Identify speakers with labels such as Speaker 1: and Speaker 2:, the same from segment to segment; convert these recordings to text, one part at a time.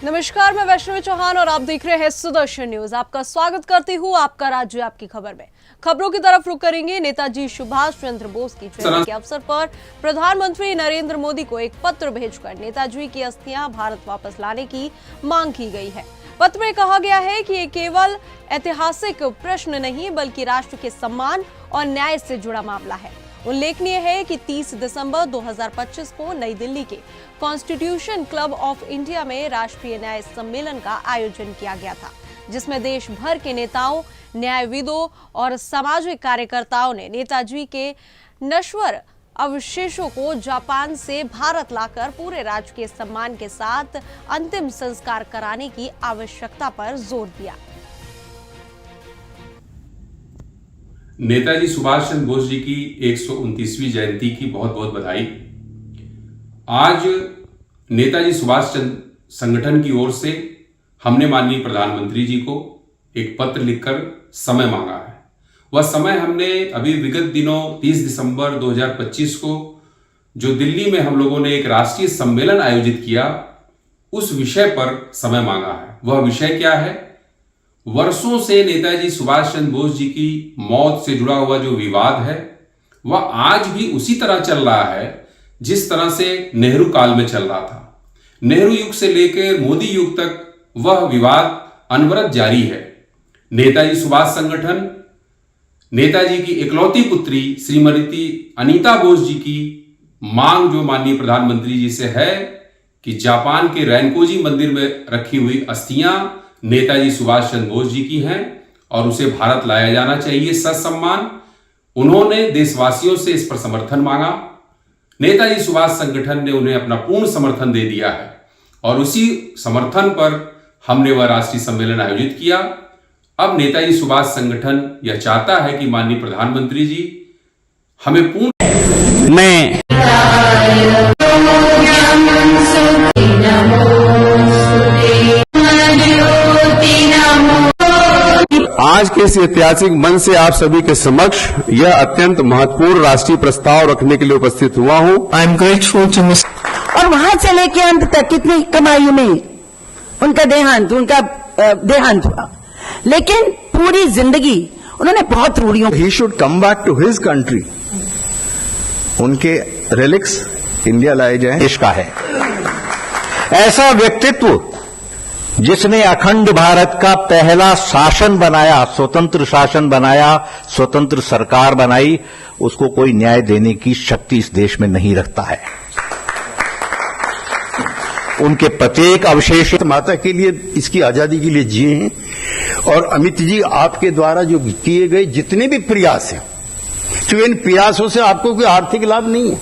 Speaker 1: नमस्कार, मैं वैष्णवी चौहान और आप देख रहे हैं सुदर्शन न्यूज। आपका स्वागत करती हूँ आपका राज्य आपकी खबर में। खबरों की तरफ रुख करेंगे। नेताजी सुभाष चंद्र बोस की जयंती के अवसर पर प्रधानमंत्री नरेंद्र मोदी को एक पत्र भेजकर नेताजी की अस्थियां भारत वापस लाने की मांग की गई है। पत्र में कहा गया है कि ये केवल ऐतिहासिक प्रश्न नहीं बल्कि राष्ट्र के सम्मान और न्याय से जुड़ा मामला है। उल्लेखनीय है कि 30 दिसंबर 2025 को नई दिल्ली के कॉन्स्टिट्यूशन क्लब ऑफ इंडिया में राष्ट्रीय न्याय सम्मेलन का आयोजन किया गया था, जिसमें देश भर के नेताओं, न्यायविदों और सामाजिक कार्यकर्ताओं ने नेताजी के नश्वर अवशेषों को जापान से भारत लाकर पूरे राजकीय सम्मान के साथ अंतिम संस्कार कराने की आवश्यकता पर जोर दिया।
Speaker 2: नेताजी सुभाष चंद्र बोस जी की 129वीं जयंती की बहुत बहुत बधाई। आज नेताजी सुभाष चंद्र संगठन की ओर से हमने माननीय प्रधानमंत्री जी को एक पत्र लिखकर समय मांगा है। वह समय हमने अभी विगत दिनों 30 दिसंबर 2025 को जो दिल्ली में हम लोगों ने एक राष्ट्रीय सम्मेलन आयोजित किया, उस विषय पर समय मांगा है। वह विषय क्या है? वर्षों से नेताजी सुभाष चंद्र बोस जी की मौत से जुड़ा हुआ जो विवाद है, वह आज भी उसी तरह चल रहा है जिस तरह से नेहरू काल में चल रहा था। नेहरू युग से लेकर मोदी युग तक वह विवाद अनवरत जारी है। नेताजी सुभाष संगठन नेताजी की इकलौती पुत्री श्रीमती अनीता बोस जी की मांग जो माननीय प्रधानमंत्री जी से है कि जापान के रैनकोजी मंदिर में रखी हुई अस्थियां नेताजी सुभाष चंद्र बोस जी की हैं और उसे भारत लाया जाना चाहिए ससम्मान। उन्होंने देशवासियों से इस पर समर्थन मांगा। नेताजी सुभाष संगठन ने उन्हें अपना पूर्ण समर्थन दे दिया है और उसी समर्थन पर हमने वह राष्ट्रीय सम्मेलन आयोजित किया। अब नेताजी सुभाष संगठन यह चाहता है कि माननीय प्रधानमंत्री जी हमें पूर्ण
Speaker 3: आज के इस ऐतिहासिक मंच से आप सभी के समक्ष यह अत्यंत महत्वपूर्ण राष्ट्रीय प्रस्ताव रखने के लिए उपस्थित हुआ हूं।
Speaker 4: I am grateful to miss.
Speaker 5: और वहां से लेके अंत तक कितनी कम आयु में उनका देहांत हुआ, लेकिन पूरी जिंदगी उन्होंने बहुत रूढ़ियों।
Speaker 3: ही should come back to his country. उनके रिलिक्स इंडिया लाए जाएं।
Speaker 4: देश का है ऐसा व्यक्तित्व जिसने अखंड भारत का पहला शासन बनाया, स्वतंत्र शासन बनाया, स्वतंत्र सरकार बनाई, उसको कोई न्याय देने की शक्ति इस देश में नहीं रखता है। उनके प्रत्येक अवशेष
Speaker 3: माता के लिए, इसकी आजादी के लिए जिए हैं। और अमित जी, आपके द्वारा जो किए गए जितने भी प्रयास हैं, तो इन प्रयासों से आपको कोई आर्थिक लाभ नहीं है,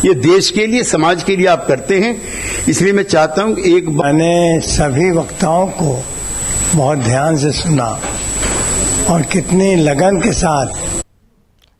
Speaker 3: ये देश के लिए, समाज के लिए आप करते हैं। इसलिए मैं चाहता हूं
Speaker 6: मैंने सभी वक्ताओं को बहुत ध्यान से सुना और कितनी लगन के साथ।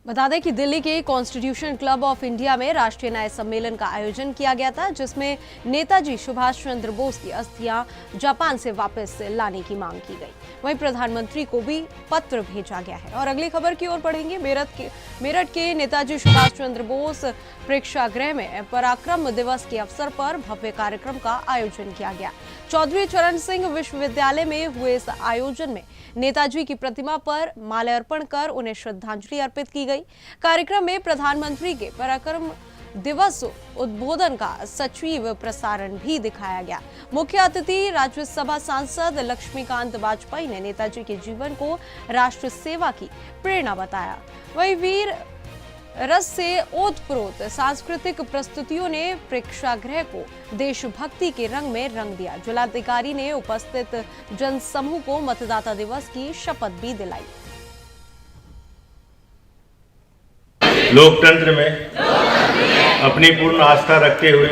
Speaker 1: बता दें कि दिल्ली के कॉन्स्टिट्यूशन क्लब ऑफ इंडिया में राष्ट्रीय न्याय सम्मेलन का आयोजन किया गया था, जिसमें नेताजी सुभाष चंद्र बोस की अस्थियां जापान से वापस लाने की मांग की गई। वहीं प्रधानमंत्री को भी पत्र भेजा गया है। और अगली खबर की ओर बढ़ेंगे। मेरठ के नेताजी सुभाष चंद्र बोस प्रेक्षागृह में पराक्रम दिवस के अवसर पर भव्य कार्यक्रम का आयोजन किया गया। चौधरी चरण सिंह विश्वविद्यालय में हुए इस आयोजन में नेताजी की प्रतिमा पर माल्यार्पण कर उन्हें श्रद्धांजलि अर्पित की गई। कार्यक्रम में प्रधानमंत्री के पराक्रम दिवस उद्बोधन का सजीव प्रसारण भी दिखाया गया। मुख्य अतिथि राज्यसभा सांसद लक्ष्मीकांत वाजपेयी ने नेताजी के जीवन को राष्ट्र सेवा की प्रेरणा बताया। वहीं वीर रस से ओतप्रोत सांस्कृतिक प्रस्तुतियों ने प्रेक्षागृह को देशभक्ति के रंग में रंग दिया। जिलाधिकारी ने उपस्थित जनसमूह को मतदाता दिवस की शपथ भी दिलाई।
Speaker 7: लोकतंत्र में अपनी पूर्ण आस्था रखते हुए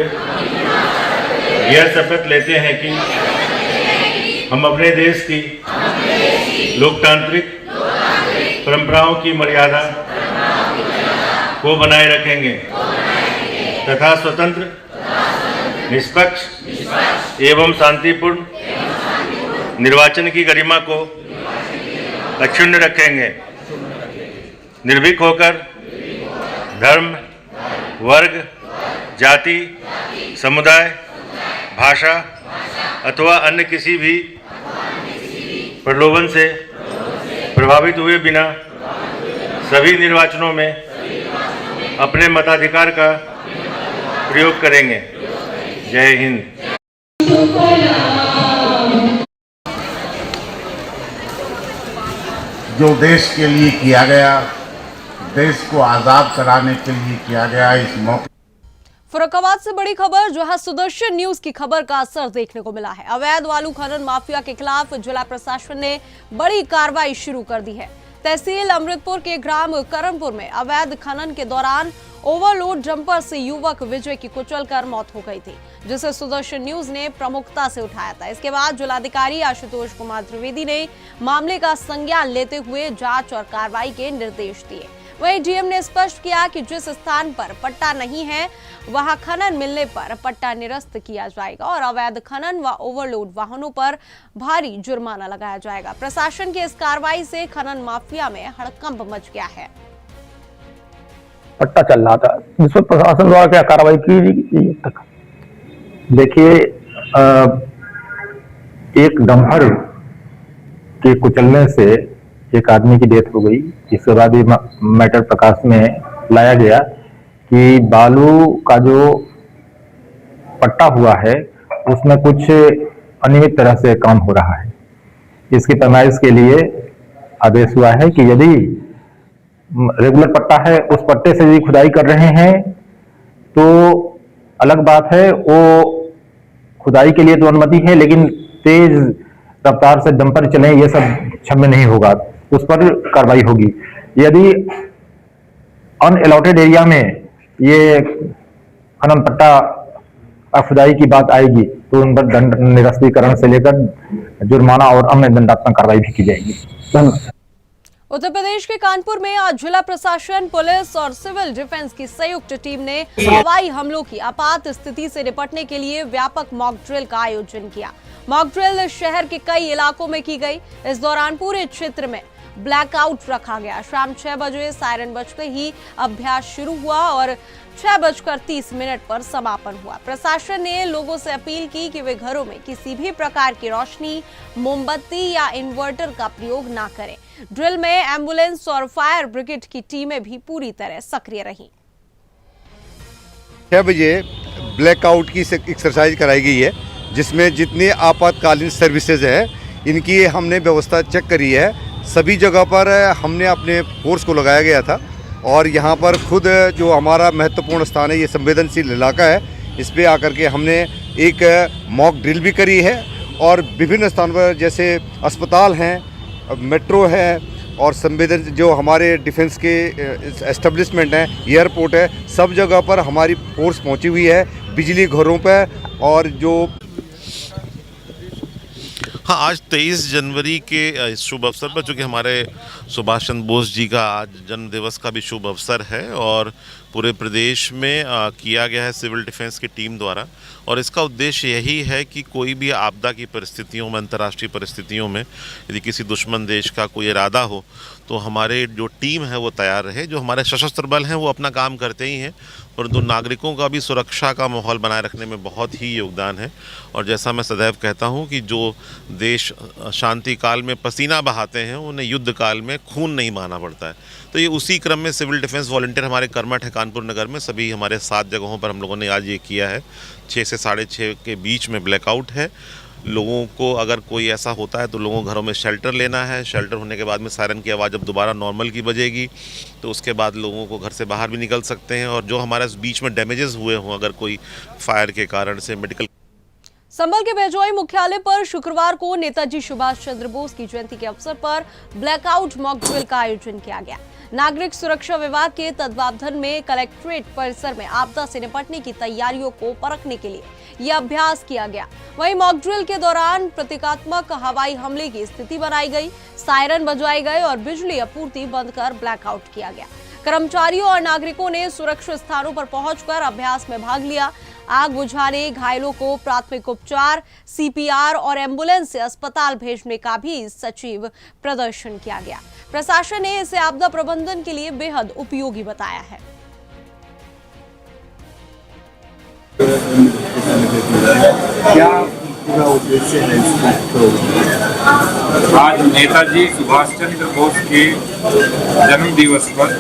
Speaker 7: यह शपथ लेते हैं कि हम अपने देश की लोकतांत्रिक परंपराओं की मर्यादा को बनाए रखेंगे तथा स्वतंत्र, निष्पक्ष एवं शांतिपूर्ण निर्वाचन की गरिमा को अक्षुण्ण रखेंगे। निर्भीक होकर धर्म, वर्ग, जाति, समुदाय, भाषा, अथवा अन्य किसी भी प्रलोभन से प्रभावित हुए बिना सभी निर्वाचनों में अपने मताधिकार का प्रयोग करेंगे। जय हिंद।
Speaker 8: जो देश के लिए किया गया, देश को आजाद कराने के लिए किया गया, इस मौके
Speaker 1: फर्रुखाबाद से बड़ी खबर जहां सुदर्शन न्यूज की खबर का असर देखने को मिला है। अवैध बालू खनन माफिया के खिलाफ जिला प्रशासन ने बड़ी कार्रवाई शुरू कर दी है। तहसील अमृतपुर के ग्राम करमपुर में अवैध खनन के दौरान ओवरलोड डंपर से युवक विजय की कुचलकर मौत हो गई थी, जिसे सुदर्शन न्यूज ने प्रमुखता से उठाया था। इसके बाद जिलाधिकारी आशुतोष कुमार त्रिवेदी ने मामले का संज्ञान लेते हुए जांच और कार्रवाई के निर्देश दिए। वहीं डीएम ने स्पष्ट किया कि जिस स्थान पर पट्टा नहीं है वहां खनन मिलने पर पट्टा निरस्त किया जाएगा और अवैध खनन व ओवरलोड वाहनों पर भारी जुर्माना लगाया जाएगा। प्रशासन की इस कार्रवाई से खनन माफिया में हड़कंप मच गया है।
Speaker 9: पट्टा चल रहा था, जिस पर प्रशासन द्वारा क्या कार्रवाई की गई तक? देखिए, एक डंपर के कुचलने से एक आदमी की डेथ हो गई। इसके बाद ये मैटर प्रकाश में लाया गया कि बालू का जो पट्टा हुआ है उसमें कुछ अनियमित तरह से काम हो रहा है। इसकी पैमाइश के लिए आदेश हुआ है कि यदि रेगुलर पट्टा है, उस पट्टे से यदि खुदाई कर रहे हैं तो अलग बात है, वो खुदाई के लिए तो अनुमति है, लेकिन तेज रफ्तार से डंपर चले ये सब क्षम्य नहीं होगा, उस पर कार्रवाई होगी। यदि अनअलॉटेड एरिया में ये खनन पट्टा खुदाई की बात आएगी तो उन पर दंड निरस्तीकरण से लेकर जुर्माना और अन्य दंडात्मक कार्रवाई भी की जाएगी। धन्यवाद।
Speaker 1: उत्तर प्रदेश के कानपुर में आज जिला प्रशासन, पुलिस और सिविल डिफेंस की संयुक्त टीम ने हवाई हमलों की आपात स्थिति से निपटने के लिए व्यापक मॉक ड्रिल का आयोजन किया। मॉक ड्रिल शहर के कई इलाकों में की गई। इस दौरान पूरे क्षेत्र में ब्लैकआउट रखा गया। शाम 6 बजे सायरन बजते ही अभ्यास शुरू हुआ और 6:30 पर समापन हुआ। प्रशासन ने लोगों से अपील की कि वे घरों में किसी भी प्रकार की रोशनी, मोमबत्ती या इन्वर्टर का प्रयोग ना करें। ड्रिल में एम्बुलेंस और फायर ब्रिगेड की टीमें भी पूरी तरह सक्रिय रहीं।
Speaker 10: 6 बजे ब्लैकआउट की एक्सरसाइज कराई गई है, जिसमें जितनी आपातकालीन सर्विसेज हैं इनकी हमने व्यवस्था चेक करी है। सभी जगह पर हमने अपने फोर्स को लगाया गया था और यहाँ पर खुद जो हमारा महत्वपूर्ण स्थान है, ये संवेदनशील इलाका है, इस पे आकर के हमने एक मॉक ड्रिल भी करी है और विभिन्न स्थानों पर जैसे अस्पताल हैं, मेट्रो है और संवेदन जो हमारे डिफेंस के एस्टेब्लिशमेंट हैं, एयरपोर्ट है, सब जगह पर हमारी फोर्स पहुंची हुई है। बिजली घरों पर और जो
Speaker 11: हाँ, आज 23 जनवरी के इस शुभ अवसर पर, चूँकि हमारे सुभाष चंद्र बोस जी का आज जन्म दिवस का भी शुभ अवसर है और पूरे प्रदेश में किया गया है सिविल डिफेंस की टीम द्वारा। और इसका उद्देश्य यही है कि कोई भी आपदा की परिस्थितियों में, अंतर्राष्ट्रीय परिस्थितियों में यदि किसी दुश्मन देश का कोई इरादा हो तो हमारे जो टीम है वो तैयार रहे। जो हमारे सशस्त्र बल हैं वो अपना काम करते ही हैं, परंतु नागरिकों का भी सुरक्षा का माहौल बनाए रखने में बहुत ही योगदान है। और जैसा मैं सदैव कहता हूं कि जो देश शांति काल में पसीना बहाते हैं उन्हें युद्ध काल में खून नहीं बहाना पड़ता है। तो ये उसी क्रम में सिविल डिफेंस वॉलंटियर हमारे कर्मठ है कानपुर नगर में। सभी हमारे 7 जगहों पर हम लोगों ने आज ये किया है। 6 से 6:30 के बीच में ब्लैकआउट है। लोगों को अगर कोई ऐसा होता है तो लोगों को घरों में शेल्टर लेना है। शेल्टर होने के बाद में सायरन की आवाज़ जब दोबारा नॉर्मल की बजेगी तो उसके बाद लोगों को घर से बाहर भी निकल सकते हैं। और जो हमारे बीच में डैमेजेस हुए हों, अगर कोई फायर के कारण से, मेडिकल।
Speaker 1: संभल के बेजोई मुख्यालय पर शुक्रवार को नेताजी सुभाष चंद्र बोस की जयंती के अवसर पर ब्लैकआउट मॉक ड्रिल का आयोजन किया गया। नागरिक सुरक्षा विभाग के तत्वावधान में कलेक्ट्रेट परिसर में आपदा से निपटने की तैयारियों को परखने के लिए यह अभ्यास किया गया। वहीं मॉक ड्रिल के दौरान प्रतीकात्मक हवाई हमले की स्थिति बनाई गई, सायरन बजवाए गए और बिजली आपूर्ति बंद कर ब्लैकआउट किया गया। कर्मचारियों और नागरिकों ने सुरक्षित स्थानों पर पहुंचकर अभ्यास में भाग लिया। आग बुझाने, घायलों को प्राथमिक उपचार, सीपीआर और एम्बुलेंस से अस्पताल भेजने का भी सचिव प्रदर्शन किया गया। प्रशासन ने इसे आपदा प्रबंधन के लिए बेहद उपयोगी बताया है।
Speaker 12: क्या पूरा उद्देश्य है इसका प्रोग्राम?
Speaker 13: आज नेताजी सुभाष चंद्र बोस के जन्म दिवस पर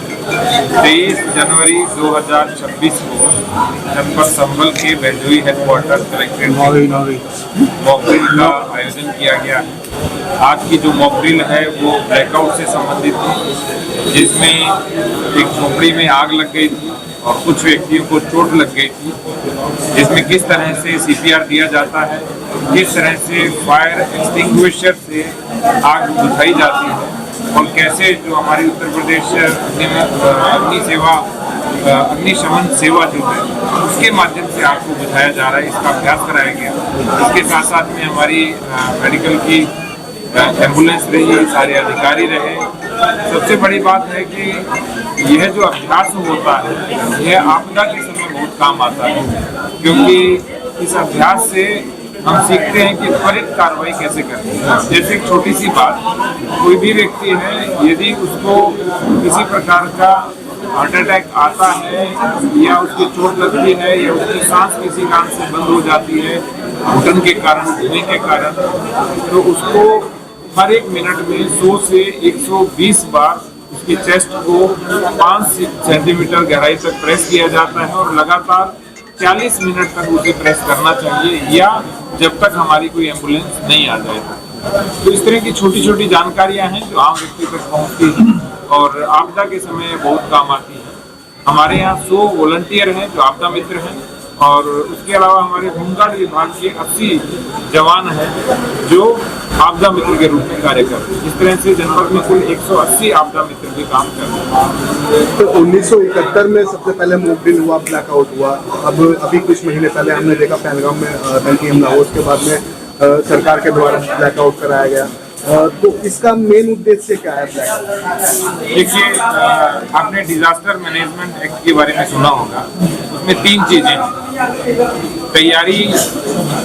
Speaker 13: 23 जनवरी 2026 को जनपद संभल के Baijoi headquarter collectorate mock drill का आयोजन किया गया है। आज की जो मॉक ड्रिल है वो ब्लैकआउट से संबंधित थी, जिसमें एक झोपड़ी में आग लग गई थी और कुछ व्यक्तियों को चोट लग गई थी, जिसमें किस तरह से CPR दिया जाता है, किस तरह से फायर एक्सटिंग्विशर से आग बुझाई जाती है और कैसे जो हमारी उत्तर प्रदेश अग्निशमन सेवा जो है उसके माध्यम से आग को बुझाया जा रहा है, इसका अभ्यास कराया गया। इसके साथ साथ में हमारी मेडिकल की एम्बुलेंस रही, सारे अधिकारी रहे। सबसे बड़ी बात है कि यह जो अभ्यास होता है यह आपदा के समय बहुत काम आता है, क्योंकि इस अभ्यास से हम सीखते हैं कि त्वरित कार्रवाई कैसे करनी है। जैसे एक छोटी सी बात, कोई भी व्यक्ति है यदि उसको किसी प्रकार का हार्ट अटैक आता है या उसकी चोट लगती है या उसकी सांस किसी कारण से बंद हो जाती है घुटन के कारण, धुएं के कारण, तो उसको हर एक मिनट में 100 से 120 बार उसकी चेस्ट को 5 सेंटीमीटर गहराई तक प्रेस किया जाता है और लगातार 40 मिनट तक उसे प्रेस करना चाहिए, या जब तक हमारी कोई एम्बुलेंस नहीं आ जाए। तो इस तरह की छोटी छोटी जानकारियां हैं जो आम व्यक्ति तक पहुंचती हैं और आपदा के समय बहुत काम आती है। हमारे यहाँ 100 वॉलंटियर हैं जो आपदा मित्र हैं और उसके अलावा हमारे होमगार्ड विभाग के 80 जवान हैं जो आपदा मित्र के रूप में कार्य कर रहे हैं। इस तरह से जनपद में कुल 180 आपदा मित्र भी काम कर रहे हैं।
Speaker 12: तो 1971 में सबसे पहले मॉक ड्रिल हुआ, ब्लैकआउट हुआ। अब अभी कुछ महीने पहले हमने देखा पहलगाम में आतंकी हमला हुआ, उसके बाद में सरकार के द्वारा ब्लैकआउट कराया गया। तो इसका मेन उद्देश्य क्या है ब्लैकआउट?
Speaker 13: देखिए, आपने डिजास्टर मैनेजमेंट एक्ट के बारे में सुना होगा। उसमें 3 चीजें हैं। तैयारी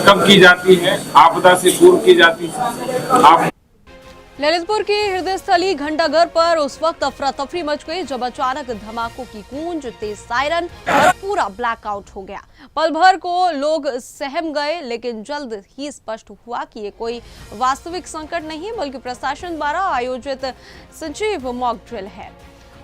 Speaker 13: कब की जाती है, आपदा से पूर्व की जाती है।
Speaker 1: ललितपुर की हृदय स्थली घंटाघर पर उस वक्त अफरा तफरी मच गई जब अचानक धमाकों की गूंज, तेज सायरन और पूरा ब्लैकआउट हो गया। पल भर को लोग सहम गए, लेकिन जल्द ही स्पष्ट हुआ कि ये कोई वास्तविक संकट नहीं बल्कि प्रशासन द्वारा आयोजित सजीव मॉक ड्रिल है।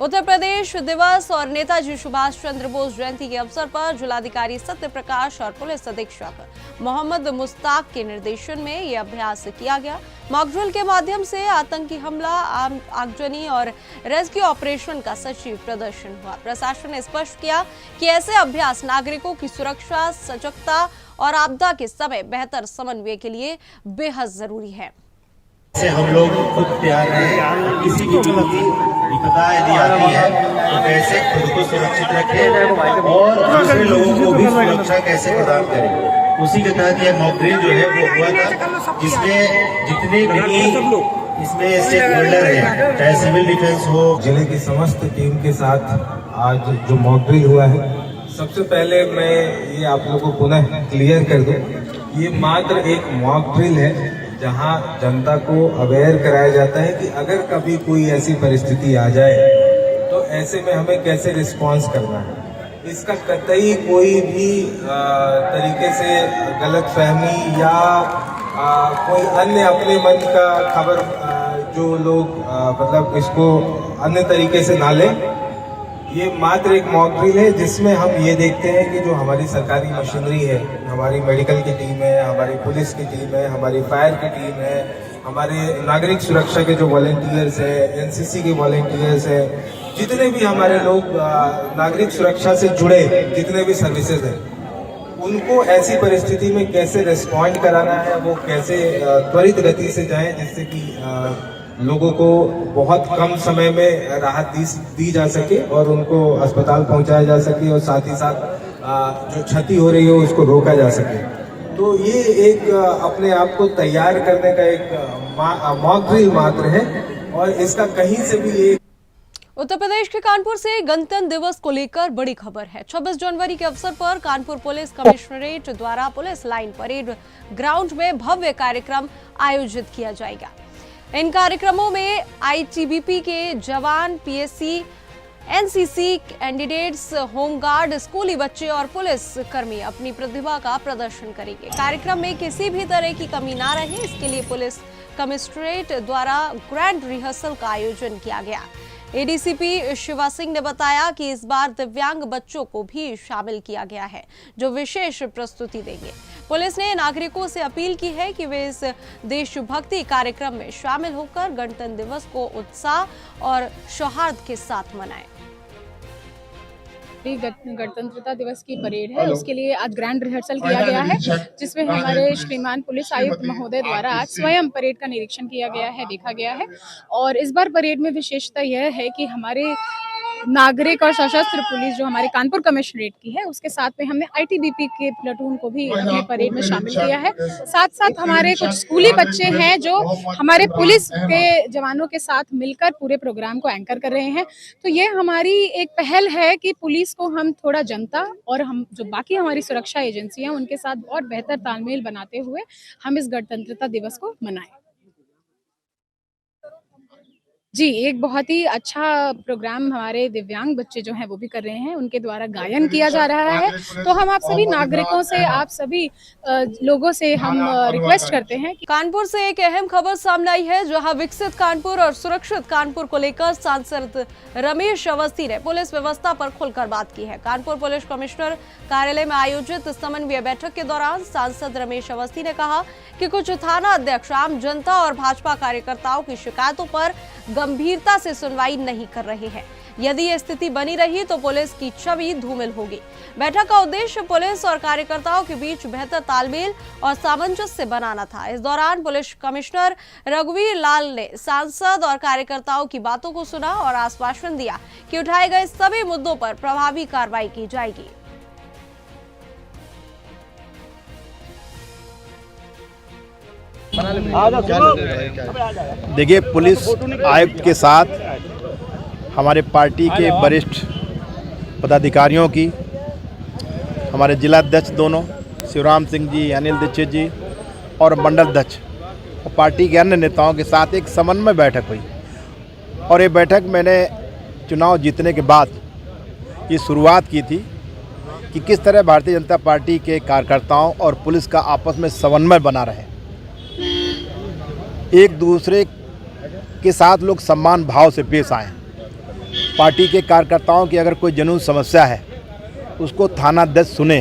Speaker 1: उत्तर प्रदेश दिवस और नेताजी सुभाष चंद्र बोस जयंती के अवसर पर जिलाधिकारी सत्य प्रकाश और पुलिस अधीक्षक मोहम्मद मुस्ताक के निर्देशन में यह अभ्यास किया गया। मॉक ड्रिल के माध्यम से आतंकी हमला, आगजनी और रेस्क्यू ऑपरेशन का सजीव प्रदर्शन हुआ। प्रशासन ने स्पष्ट किया कि ऐसे अभ्यास नागरिकों की सुरक्षा, सजगता और आपदा के समय बेहतर समन्वय के लिए बेहद जरूरी है।
Speaker 14: से हम लोग खुद तैयार हैं, किसी की विपदा यदि आती है तो कैसे खुद को सुरक्षित रखें और दूसरे लोगों को भी सुरक्षा कैसे प्रदान करें। उसी के तहत यह मॉक ड्रिल जो है वो हुआ था, जिसमें जितने भी इसमें स्टेक होल्डर हैं, चाहे सिविल डिफेंस हो,
Speaker 15: जिले की समस्त टीम के साथ आज जो मॉक ड्रिल हुआ है, सबसे पहले मैं ये आप लोगों को पुनः क्लियर कर दूं, ये मात्र एक मॉक ड्रिल है जहां जनता को अवेयर कराया जाता है कि अगर कभी कोई ऐसी परिस्थिति आ जाए तो ऐसे में हमें कैसे रिस्पॉन्स करना है। इसका कतई कोई भी तरीके से गलतफहमी या कोई अन्य अपने मन का खबर जो लोग मतलब इसको अन्य तरीके से ना लें। ये मात्र एक मॉक ड्रिल है जिसमें हम ये देखते हैं कि जो हमारी सरकारी मशीनरी है, हमारी मेडिकल की टीम है, हमारी पुलिस की टीम है, हमारी फायर की टीम है, हमारे नागरिक सुरक्षा के जो वॉलंटियर्स हैं, NCC के वॉलंटियर्स हैं, जितने भी हमारे लोग नागरिक सुरक्षा से जुड़े जितने भी सर्विसेज हैं, उनको ऐसी परिस्थिति में कैसे रिस्पॉन्ड कराना है, वो कैसे त्वरित गति से जाएं जिससे कि लोगों को बहुत कम समय में राहत दी जा सके और उनको अस्पताल पहुंचाया जा सके और साथ ही साथ जो क्षति हो रही हो उसको रोका जा सके। तो ये एक अपने आप को तैयार करने का एक मॉक ड्रिल मात्र है और इसका कहीं से भी एक।
Speaker 1: उत्तर प्रदेश के कानपुर से गणतंत्र दिवस को लेकर बड़ी खबर है। 26 जनवरी के अवसर पर कानपुर पुलिस कमिश्नरेट द्वारा पुलिस लाइन परेड ग्राउंड में भव्य कार्यक्रम आयोजित किया जाएगा। इन कार्यक्रमों में ITBP के जवान, PSC एनसीसी कैंडिडेट्स, होमगार्ड, स्कूली बच्चे और पुलिस कर्मी अपनी प्रतिभा का प्रदर्शन करेंगे। कार्यक्रम में किसी भी तरह की कमी ना रहे, इसके लिए पुलिस कमिश्नरेट द्वारा ग्रैंड रिहर्सल का आयोजन किया गया। एडीसीपी शिवा सिंह ने बताया कि इस बार दिव्यांग बच्चों को भी शामिल किया गया है, जो विशेष प्रस्तुति देंगे। पुलिस ने नागरिकों से अपील की है कि वे इस देशभक्ति कार्यक्रम में शामिल होकर गणतंत्र दिवस को उत्साह और सौहार्द के साथ मनाएं।
Speaker 16: गणतंत्रता दिवस की परेड है, उसके लिए आज ग्रैंड रिहर्सल किया गया है, जिसमें हमारे श्रीमान पुलिस आयुक्त महोदय द्वारा आज स्वयं परेड का निरीक्षण किया गया है, देखा गया है। और इस बार परेड में विशेषता यह है कि हमारे नागरिक और सशस्त्र पुलिस जो हमारे कानपुर कमिश्नरेट की है, उसके साथ में हमने आईटीबीपी के प्लाटून को भी अपने परेड में शामिल किया है। साथ साथ हमारे कुछ स्कूली बच्चे हैं जो हमारे पुलिस के जवानों के साथ मिलकर पूरे प्रोग्राम को एंकर कर रहे हैं। तो ये हमारी एक पहल है कि पुलिस को हम थोड़ा जनता और हम जो बाकी हमारी सुरक्षा एजेंसियां उनके साथ बहुत बेहतर तालमेल बनाते हुए हम इस गणतंत्रता दिवस को मनाएं। जी, एक बहुत ही अच्छा प्रोग्राम हमारे दिव्यांग बच्चे जो हैं वो भी कर रहे हैं, उनके द्वारा गायन किया जा रहा है। तो हम आप सभी नागरिकों से, आप सभी लोगों से हम रिक्वेस्ट करते हैं कि
Speaker 1: कानपुर से एक अहम खबर सामने आई है, जहां विकसित कानपुर और सुरक्षित कानपुर को लेकर सांसद रमेश अवस्थी ने पुलिस व्यवस्था पर खुलकर बात की है। कानपुर पुलिस कमिश्नर कार्यालय में आयोजित समन्वय बैठक के दौरान सांसद रमेश अवस्थी ने कहा कि कुछ थाना अध्यक्ष आम जनता और भाजपा कार्यकर्ताओं की शिकायतों पर गंभीरता से सुनवाई नहीं कर रहे हैं। यदि ये स्थिति बनी रही तो पुलिस की छवि धूमिल होगी। बैठक का उद्देश्य पुलिस और कार्यकर्ताओं के बीच बेहतर तालमेल और सामंजस्य बनाना था। इस दौरान पुलिस कमिश्नर रघुवीर लाल ने सांसद और कार्यकर्ताओं की बातों को सुना और आश्वासन दिया कि उठाए गए सभी मुद्दों पर प्रभावी कार्रवाई की जाएगी।
Speaker 17: देखिए, पुलिस आयुक्त के साथ हमारे पार्टी के वरिष्ठ पदाधिकारियों की, हमारे जिला अध्यक्ष दोनों शिवराम सिंह जी, अनिल दीक्षित जी और मंडल अध्यक्ष और पार्टी के अन्य नेताओं के साथ एक समन्वय बैठक हुई। और ये बैठक मैंने चुनाव जीतने के बाद ये शुरुआत की थी कि किस तरह भारतीय जनता पार्टी के कार्यकर्ताओं और पुलिस का आपस में समन्वय बना रहे, एक दूसरे के साथ लोग सम्मान भाव से पेश आएँ। पार्टी के कार्यकर्ताओं की अगर कोई जनून समस्या है उसको थाना अध्यक्ष सुने।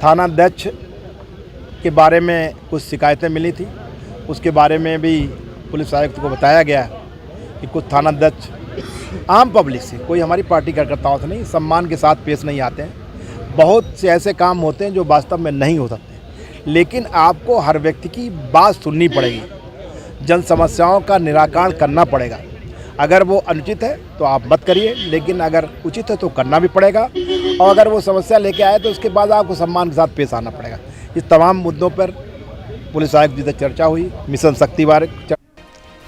Speaker 17: थाना अध्यक्ष के बारे में कुछ शिकायतें मिली थी, उसके बारे में भी पुलिस आयुक्त को बताया गया कि कुछ थाना अध्यक्ष आम पब्लिक से, कोई हमारी पार्टी कार्यकर्ताओं से नहीं, सम्मान के साथ पेश नहीं आते हैं। बहुत से ऐसे काम होते हैं जो वास्तव में नहीं हो सकते, लेकिन आपको हर व्यक्ति की बात सुननी पड़ेगी, जन समस्याओं का निराकरण करना पड़ेगा। अगर वो अनुचित है तो आप मत करिए, लेकिन अगर उचित है तो करना भी पड़ेगा। और अगर वो समस्या लेके आए तो उसके बाद आपको सम्मान के साथ पेश आना पड़ेगा। इस तमाम मुद्दों पर पुलिस आयुक्त जी से चर्चा हुई। मिशन शक्ति बारे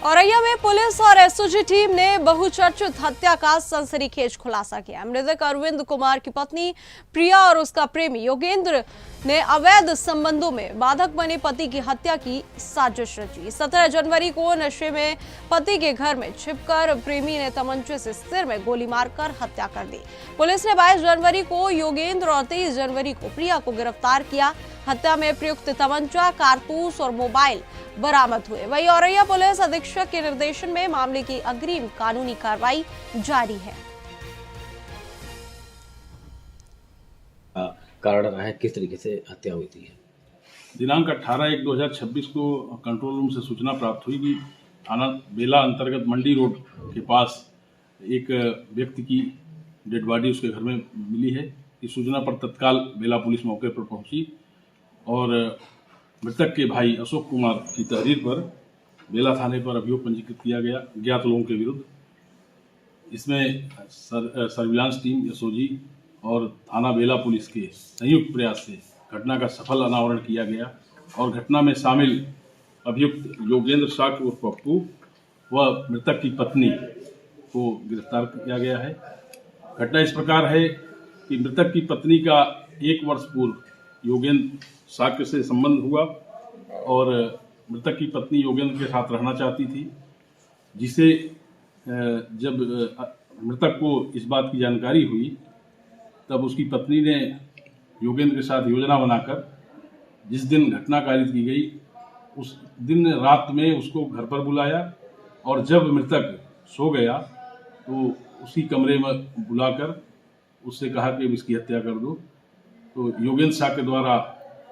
Speaker 1: औरैया में पुलिस और एसओजी टीम ने बहुचर्चित हत्या का सनसनीखेज खुलासा किया। मृतक अरविंद कुमार की पत्नी प्रिया और उसका प्रेमी योगेंद्र ने अवैध संबंधों में बाधक बने पति की हत्या की साजिश रची। 17 जनवरी को नशे में पति के घर में छिपकर प्रेमी ने तमंचे से सिर में गोली मारकर हत्या कर दी। पुलिस ने 22 जनवरी को योगेंद्र और 23 जनवरी को प्रिया को गिरफ्तार किया। हत्या में प्रयुक्त तमंचा, कारतूस और मोबाइल बरामद हुए। वहीं औरैया पुलिस अधीक्षक के निर्देशन में मामले की अग्रिम कानूनी कार्रवाई जारी है।
Speaker 18: कारण रहा है, किस तरीके से हत्या हुई थी?
Speaker 19: दिनांक 18/1/2026 को कंट्रोल रूम से सूचना प्राप्त हुई कि थाना बेला अंतर्गत मंडी रोड के पास एक व्यक्ति की डेड बॉडी उसके घर में मिली है। इस सूचना पर तत्काल बेला पुलिस मौके पर पहुंची और मृतक के भाई अशोक कुमार की तहरीर पर बेला थाने पर अभियोग पंजीकृत किया गया ज्ञात लोगों के विरुद्ध। इसमें सर्विलांस टीम, एसओजी और थाना बेला पुलिस के संयुक्त प्रयास से घटना का सफल अनावरण किया गया और घटना में शामिल अभियुक्त योगेंद्र साक्य उर्फ पप्पू व मृतक की पत्नी को गिरफ्तार किया गया है। घटना इस प्रकार है कि मृतक की पत्नी का 1 वर्ष पूर्व योगेंद्र साक्य से संबंध हुआ और मृतक की पत्नी योगेंद्र के साथ रहना चाहती थी, जिसे जब मृतक को इस बात की जानकारी हुई तब उसकी पत्नी ने योगेंद्र के साथ योजना बनाकर जिस दिन घटना कारित की गई उस दिन रात में उसको घर पर बुलाया और जब मृतक सो गया तो उसी कमरे में बुलाकर उससे कहा कि इसकी हत्या कर दो। तो योगेंद्र शाह के द्वारा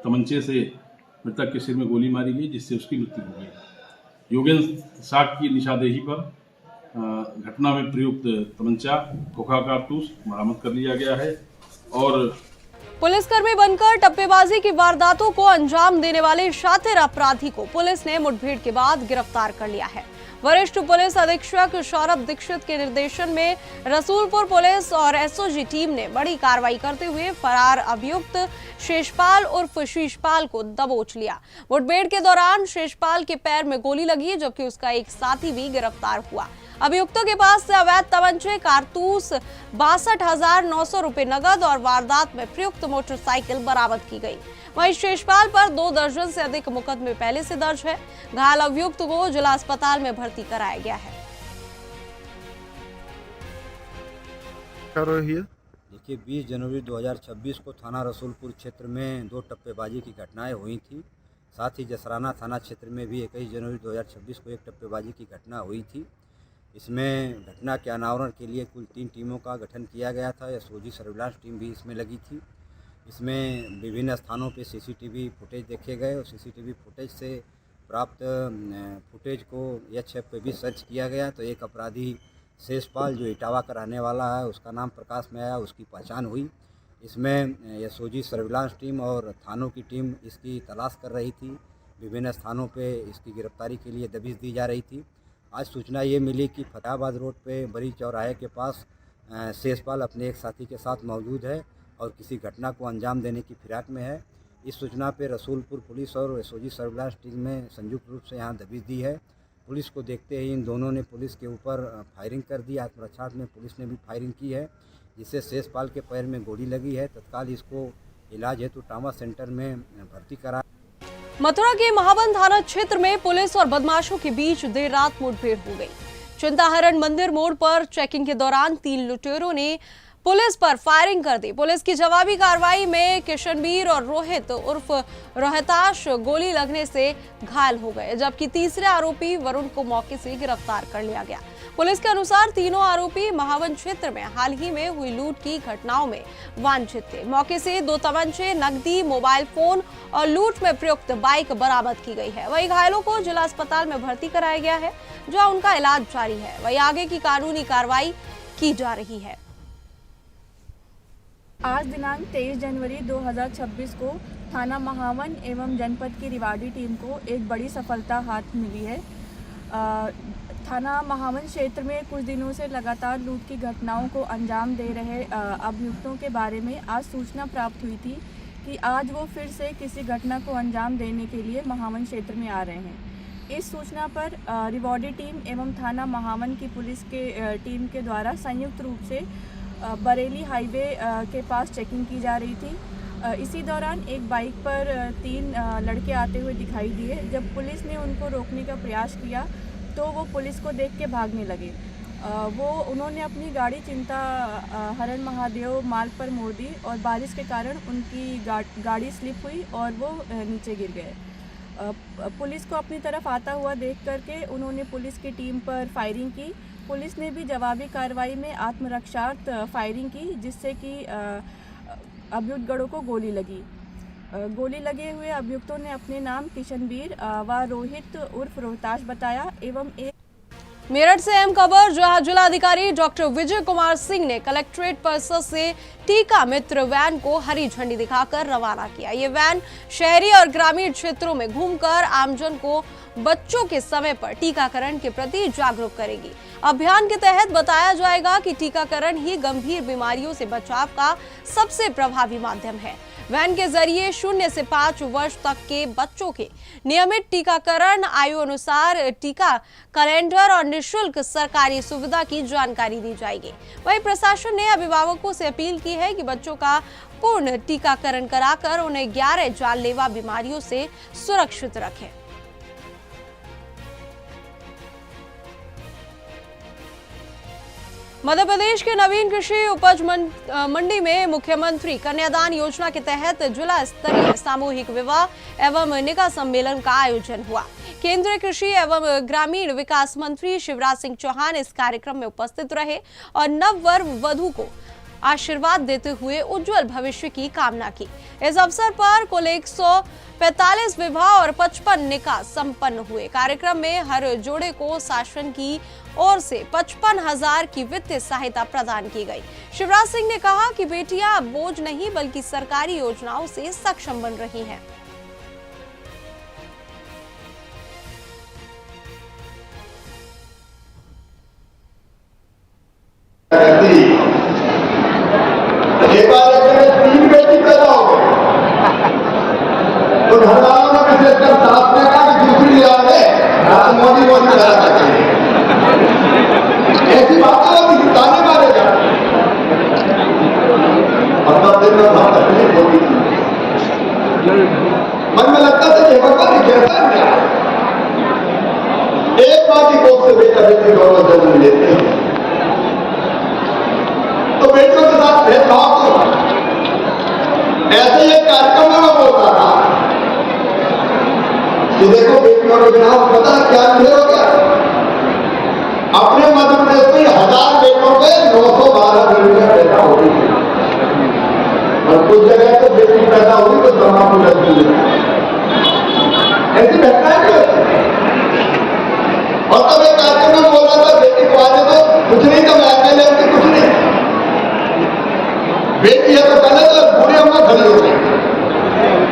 Speaker 19: तमंचे से मृतक के सिर में गोली मारी गई जिससे उसकी मृत्यु हो गई। योगेंद्र शाह की निशानदेही पर घटना में प्रयुक्त तमंचा, खोखा कारतूस बरामद कर लिया गया है और
Speaker 1: पुलिसकर्मी बनकर टप्पेबाजी की वारदातों को अंजाम देने वाले शातिर अपराधी को पुलिस ने मुठभेड़ के बाद गिरफ्तार कर लिया है। वरिष्ठ पुलिस अधीक्षक सौरभ दीक्षित के निर्देशन में रसूलपुर पुलिस और एसओजी टीम ने बड़ी कार्रवाई करते हुए फरार अभियुक्त शेषपाल उर्फ शीशपाल को दबोच लिया। मुठभेड़ के दौरान शेषपाल के पैर में गोली लगी जबकि उसका एक साथी भी गिरफ्तार हुआ। अभियुक्तों के पास से अवैध तमंचे, कारतूस, 62,900 रुपए नगद और वारदात में प्रयुक्त मोटरसाइकिल बरामद की गई। वहीं शेषपाल पर 2 दर्जन से अधिक मुकदमे पहले से दर्ज है। घायल अभियुक्त को जिला अस्पताल में भर्ती कराया गया है।
Speaker 20: देखिए, 20 जनवरी 2026 को थाना रसूलपुर क्षेत्र में 2 टप्पेबाजी की घटनाएं हुई थी। साथ ही जसराना थाना क्षेत्र में भी 21 जनवरी 2026 को एक टप्पेबाजी की घटना हुई थी। इसमें घटना के अनावरण के लिए कुल 3 टीमों का गठन किया गया था। एसओजी सर्विलांस टीम भी इसमें लगी थी। इसमें विभिन्न स्थानों पे सीसीटीवी फुटेज देखे गए और सीसीटीवी फुटेज से प्राप्त फुटेज को एचएफ पे भी सर्च किया गया। तो एक अपराधी शेषपाल जो इटावा का रहने वाला है, उसका नाम प्रकाश में आया, उसकी पहचान हुई। इसमें एसओजी सर्विलांस टीम और थानों की टीम इसकी तलाश कर रही थी। विभिन्न स्थानों पे इसकी गिरफ्तारी के लिए दबिश दी जा रही थी। आज सूचना ये मिली कि फतेहाबाद रोड पे बड़ी चौराहे के पास शेषपाल अपने एक साथी के साथ मौजूद है और किसी घटना को अंजाम देने की फिराक में है। इस सूचना पे रसूलपुर पुलिस और एसओजी सर्विलांस टीम ने संयुक्त रूप से यहाँ दबिश दी है। पुलिस को देखते ही इन दोनों ने पुलिस के ऊपर फायरिंग कर दी। आत्मरक्षा में पुलिस ने भी फायरिंग की है जिससे शेषपाल के पैर में गोली लगी है। तत्काल इसको इलाज हेतु ट्रामा सेंटर में भर्ती करा।
Speaker 1: मथुरा के महावन थाना क्षेत्र में पुलिस और बदमाशों के बीच देर रात मुठभेड़ हो गई। चिंताहरण मंदिर मोड़ पर चेकिंग के दौरान 3 लुटेरों ने पुलिस पर फायरिंग कर दी। पुलिस की जवाबी कार्रवाई में किशनवीर और रोहित उर्फ रोहताश गोली लगने से घायल हो गए जबकि तीसरे आरोपी वरुण को मौके से गिरफ्तार कर लिया गया। पुलिस के अनुसार तीनों आरोपी महावन क्षेत्र में हाल ही में हुई लूट की घटनाओं में वांछित थे। मौके से 2 तमंचे, नकदी, मोबाइल फोन और लूट में प्रयुक्त बाइक बरामद की गई है। वहीं घायलों को जिला अस्पताल में भर्ती कराया गया है जहां उनका इलाज जारी है। वहीं आगे की कानूनी कार्रवाई की जा रही है।
Speaker 21: आज दिनांक 23 जनवरी 2026 को थाना महावन एवं जनपद की रिवाड़ी टीम को एक बड़ी सफलता हाथ मिली है। थाना महावन क्षेत्र में कुछ दिनों से लगातार लूट की घटनाओं को अंजाम दे रहे अभियुक्तों के बारे में आज सूचना प्राप्त हुई थी कि आज वो फिर से किसी घटना को अंजाम देने के लिए महावन क्षेत्र में आ रहे हैं। इस सूचना पर रिवाड़ी टीम एवं थाना महावन की पुलिस के टीम के द्वारा संयुक्त रूप से बरेली हाईवे के पास चेकिंग की जा रही थी। इसी दौरान एक बाइक पर 3 लड़के आते हुए दिखाई दिए। जब पुलिस ने उनको रोकने का प्रयास किया तो वो पुलिस को देख के भागने लगे। उन्होंने अपनी गाड़ी चिंताहरण महादेव मार्ग पर मोड़ दी और बारिश के कारण उनकी गाड़ी स्लिप हुई और वो नीचे गिर गए। पुलिस को अपनी तरफ आता हुआ देख करके उन्होंने पुलिस की टीम पर फायरिंग की। पुलिस ने भी जवाबी कार्रवाई में आत्मरक्षार्थ फायरिंग की जिससे कि अभियुक्तगणों को गोली लगी। गोली लगे हुए अभियुक्तों ने अपने नाम किशनवीर व रोहित उर्फ रोहताश बताया एवं एक
Speaker 1: मेरठ से अहम खबर, जहां जिलाधिकारी डॉक्टर विजय कुमार सिंह ने कलेक्ट्रेट परिसर से टीका मित्र वैन को हरी झंडी दिखाकर रवाना किया। ये वैन शहरी और ग्रामीण क्षेत्रों में घूमकर आमजन को बच्चों के समय पर टीकाकरण के प्रति जागरूक करेगी। अभियान के तहत बताया जाएगा कि टीकाकरण ही गंभीर बीमारियों से बचाव का सबसे प्रभावी माध्यम है। वैन के जरिए 0 से 5 वर्ष तक के बच्चों के नियमित टीकाकरण, आयु अनुसार टीका कैलेंडर और निःशुल्क सरकारी सुविधा की जानकारी दी जाएगी। वहीं प्रशासन ने अभिभावकों से अपील की है कि बच्चों का पूर्ण टीकाकरण कराकर उन्हें 11 जानलेवा बीमारियों से सुरक्षित रखें। मध्य प्रदेश के नवीन कृषि उपज मंडी में मुख्यमंत्री कन्यादान योजना के तहत जिला स्तरीय सामूहिक विवाह एवं निकाह सम्मेलन का आयोजन हुआ। केंद्रीय कृषि एवं ग्रामीण विकास मंत्री शिवराज सिंह चौहान इस कार्यक्रम में उपस्थित रहे और नव वर वधू को आशीर्वाद देते हुए उज्जवल भविष्य की कामना की। इस अवसर पर कुल 145 विवाह और 55 निकाह संपन्न हुए। कार्यक्रम में हर जोड़े को शासन की ओर से 55,000 की वित्तीय सहायता प्रदान की गई। शिवराज सिंह ने कहा कि बेटियां अब बोझ नहीं बल्कि सरकारी योजनाओं से सक्षम बन रही हैं।
Speaker 2: एक बार अगर 3 बेटी पैदा हो गई तो घर वालों ने विशेष कर सास ने कहा कि दूसरी ले आओ रे, मोदी मोदी करा सकते हैं। ऐसी बातें होती ताने मारे जाते और तब दिन में बहुत तकलीफ होती थी। मन में लगता था कि भगवान कैसा है, एक माँ की कोख से बेटा बेटी दोनों जन्म लेते हैं तो बेटियों के साथ भेदभाव क्यों? ऐसे ही एक कार्यक्रम में मैं बोल रहा था कि देखो बेटियों के बिना पता क्या हो गया। अपने मध्य प्रदेश में 1000 बेटों पे 912 बेटियां पैदा हो रही है और कुछ जगह तो बेटी पैदा होगी तो ब्रह्मा पूजा की ऐसी घटनाएं भी होती है। और तब एक कार्यक्रम में बोल रहा था बेटी को आने तो कुछ नहीं तो मैं अकेले होती कुछ नहीं, बेटी है तो पहले तो बूढ़ी अम्मा खड़ी हो गई।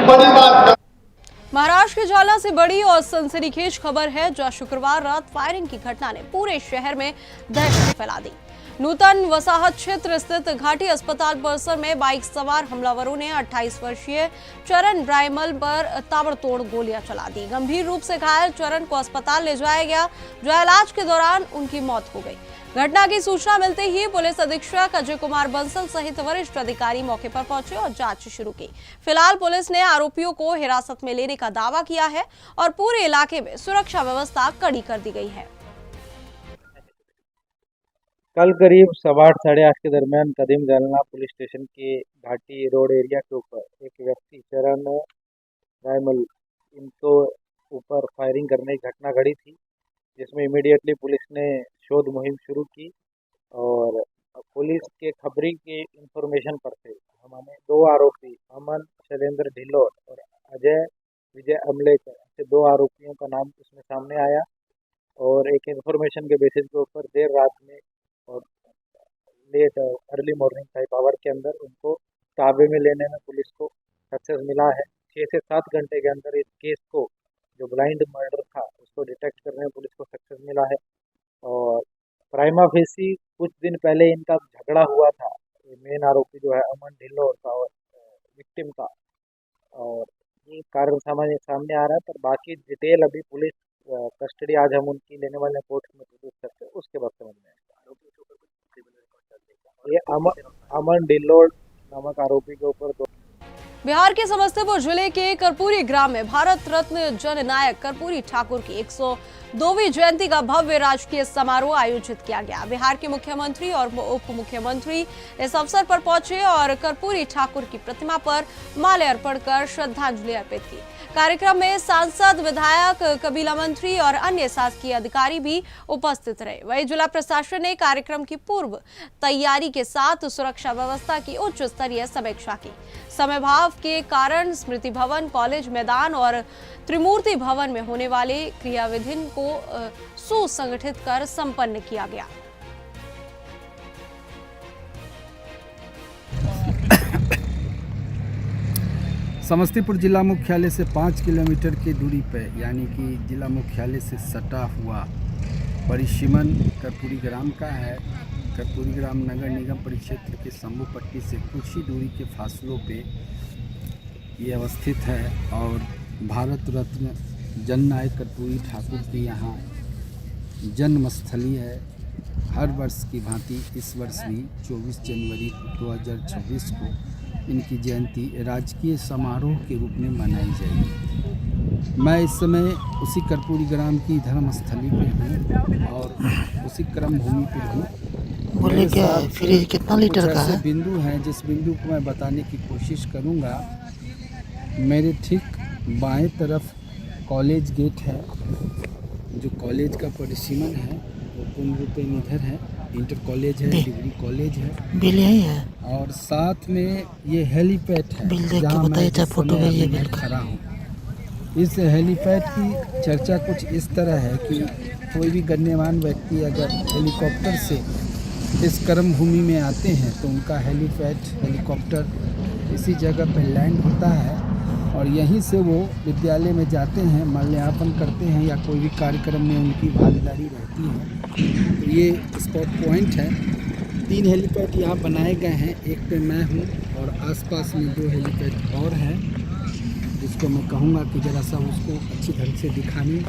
Speaker 2: बड़ी बात।
Speaker 1: महाराष्ट्र के झाला से बड़ी और सनसनीखेज खबर है, जहां शुक्रवार रात फायरिंग की घटना ने पूरे शहर में दहशत फैला दी। नूतन वसाहत क्षेत्र स्थित घाटी अस्पताल परिसर में बाइक सवार हमलावरों ने 28 वर्षीय चरण रायमल पर ताबड़तोड़ गोलियां चला दी। गंभीर रूप से घायल चरण को अस्पताल ले जाया गया, जहां इलाज के दौरान उनकी मौत हो गई। घटना की सूचना मिलते ही पुलिस अधीक्षक अजय कुमार बंसल सहित वरिष्ठ अधिकारी मौके पर पहुंचे और जांच शुरू की। फिलहाल पुलिस ने आरोपियों को हिरासत में लेने का दावा किया है और पूरे इलाके में सुरक्षा व्यवस्था कड़ी कर दी गई है।
Speaker 22: कल करीब 8:30 साढ़े 8 के दरमियान कदीम जालना पुलिस स्टेशन के घाटी रोड एरिया के ऊपर एक व्यक्ति चरण रायमल इनको ऊपर फायरिंग करने की घटना घड़ी थी, जिसमें इमीडिएटली पुलिस ने शोध मुहिम शुरू की और पुलिस के खबरी के इंफॉर्मेशन पर से हमारे 2 आरोपी अमन शैलेंद्र ढिल्लोर और अजय विजय अमलेकर ऐसे 2 आरोपियों का नाम इसमें सामने आया और एक इंफॉर्मेशन के बेसिस के ऊपर देर रात में और late early morning type hour के अंदर उनको ताबे में लेने में पुलिस को सक्सेस मिला है। 6 से 7 घंटे के अंदर इस केस को जो ब्लाइंड मर्डर था उसको डिटेक्ट करने में पुलिस को सक्सेस मिला है और प्राइमा फेसी कुछ दिन पहले इनका झगड़ा हुआ था, मेन आरोपी जो है अमन ढिल्लोर का और विक्टिम का, और ये कारण सामने आ रहा है। पर बाकी डिटेल अभी पुलिस कस्टडी आज हम उनकी लेने वाले कोर्ट में प्रोड्यूस करते हैं, उसके बाद समझ में आएगा। ये अमन ढिल्लोर नामक आरोपी के ऊपर
Speaker 1: बिहार के समस्तीपुर जिले के कर्पूरी ग्राम में भारत रत्न जननायक कर्पूरी ठाकुर की 102वीं जयंती का भव्य राजकीय समारोह आयोजित किया गया। बिहार के मुख्यमंत्री और उप मुख्यमंत्री इस अवसर पर पहुंचे और कर्पूरी ठाकुर की प्रतिमा पर माल्य अर्पण कर श्रद्धांजलि अर्पित की। कार्यक्रम में सांसद, विधायक, कबीला मंत्री और अन्य शासकीय अधिकारी भी उपस्थित रहे। वहीं जिला प्रशासन ने कार्यक्रम की पूर्व तैयारी के साथ सुरक्षा व्यवस्था की उच्च स्तरीय समीक्षा की। समय भाव के कारण स्मृति भवन, कॉलेज मैदान और त्रिमूर्ति भवन में होने वाले क्रियाविधि को सुसंगठित कर संपन्न किया गया।
Speaker 23: समस्तीपुर जिला मुख्यालय से 5 किलोमीटर की दूरी पर यानी कि जिला मुख्यालय से सटा हुआ परिसीमन कर्पूरी ग्राम का है। कर्पूरी ग्राम नगर निगम परिक्षेत्र के शंभू पट्टी से कुछ ही दूरी के फासलों पे ये अवस्थित है और भारत रत्न जननायक कर्पूरी ठाकुर की यहाँ जन्मस्थली है। हर वर्ष की भांति इस वर्ष भी 24 जनवरी 2026 को इनकी जयंती राजकीय समारोह के रूप में मनाई जाएगी। मैं इस समय उसी कर्पूरी ग्राम की धर्मस्थली पे हूँ और उसी क्रम भूमि पर हूँ
Speaker 3: बोले क्या फ्रिज कितना लीटर का है?
Speaker 23: बिंदु हैं जिस बिंदु को मैं बताने की कोशिश करूंगा। मेरे ठीक बाएं तरफ कॉलेज गेट है, जो कॉलेज का परिसीमन है वो पूर्ण रूपेण इधर है। इंटर कॉलेज है, डिग्री कॉलेज है,
Speaker 3: बिल यही है।
Speaker 23: और साथ में ये हेलीपैड है
Speaker 3: बिल देख के
Speaker 23: जहाँ
Speaker 3: बताइए,
Speaker 23: मैं
Speaker 3: फोटो भेजिए बिल का।
Speaker 23: खड़ा हूँ। इस हेलीपैड की चर्चा कुछ इस तरह है कि कोई भी गण्यमान व्यक्ति अगर हेलीकॉप्टर से इस कर्म भूमि में आते हैं तो उनका हेलीकॉप्टर इसी जगह पर लैंड होता है और यहीं से वो विद्यालय में जाते हैं, माल्यार्पण करते हैं या कोई भी कार्यक्रम में उनकी भागीदारी रहती है। तो ये स्पॉट पॉइंट है। 3 हेलीपैड यहाँ बनाए गए हैं, एक पे मैं हूँ और आसपास में 2 हेलीपैड और हैं, जिसको मैं कहूँगा कि ज़रा सा उसको अच्छी ढंग से दिखाने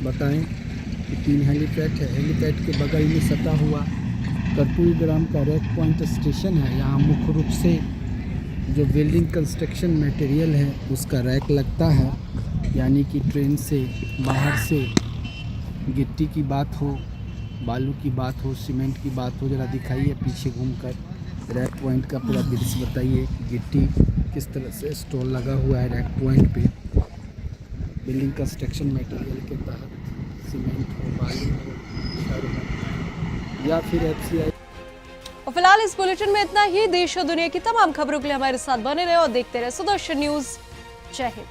Speaker 23: बताएं कि 3 हेलीपैड है। हेलीपैड के बगल में सटा हुआ कर्पूरी ग्राम का रैक पॉइंट स्टेशन है। यहाँ मुख्य रूप से जो बिल्डिंग कंस्ट्रक्शन मटेरियल है उसका रैक लगता है, यानी कि ट्रेन से बाहर से गिट्टी की बात हो, बालू की बात हो, सीमेंट की बात हो, ज़रा दिखाइए पीछे घूमकर रैक पॉइंट का पूरा दृश्य बताइए। गिट्टी किस तरह से स्टॉल लगा हुआ है रैक पॉइंट पे, बिल्डिंग कंस्ट्रक्शन मटेरियल के तहत सीमेंट हो, बालू हो, छड़ हो या फिर FCI।
Speaker 1: और फिलहाल इस बुलेटिन में इतना ही। देश और दुनिया की तमाम खबरों के लिए हमारे साथ बने रहे और देखते रहे सुदर्शन न्यूज। जय हिंद।